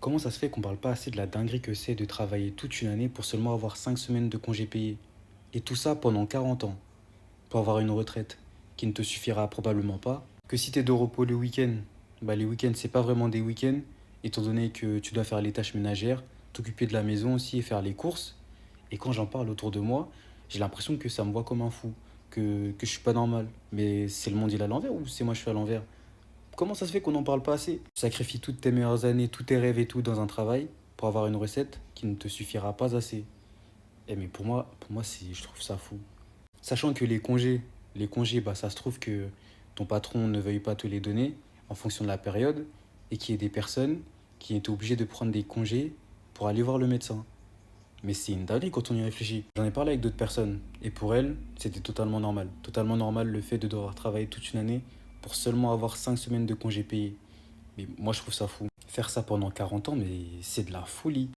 Comment ça se fait qu'on parle pas assez de la dinguerie que c'est de travailler toute une année pour seulement avoir 5 semaines de congés payés? Et tout ça pendant 40 ans, pour avoir une retraite qui ne te suffira probablement pas. Que si t'es de repos le week-end, bah les week-ends c'est pas vraiment des week-ends, étant donné que tu dois faire les tâches ménagères, t'occuper de la maison aussi et faire les courses. Et quand j'en parle autour de moi, j'ai l'impression que ça me voit comme un fou, que je suis pas normal. Mais c'est le monde il est à l'envers ou c'est moi je suis à l'envers? Comment ça se fait qu'on n'en parle pas assez? Tu sacrifies toutes tes meilleures années, tous tes rêves et tout dans un travail pour avoir une recette qui ne te suffira pas assez. Eh mais pour moi je trouve ça fou. Sachant que les congés, bah ça se trouve que ton patron ne veuille pas te les donner en fonction de la période et qu'il y ait des personnes qui étaient obligées de prendre des congés pour aller voir le médecin. Mais c'est une dinguerie quand on y réfléchit. J'en ai parlé avec d'autres personnes et pour elles, c'était totalement normal. Totalement normal le fait de devoir travailler toute une année pour seulement avoir 5 semaines de congés payés. Mais moi, je trouve ça fou. Faire ça pendant 40 ans, mais c'est de la folie.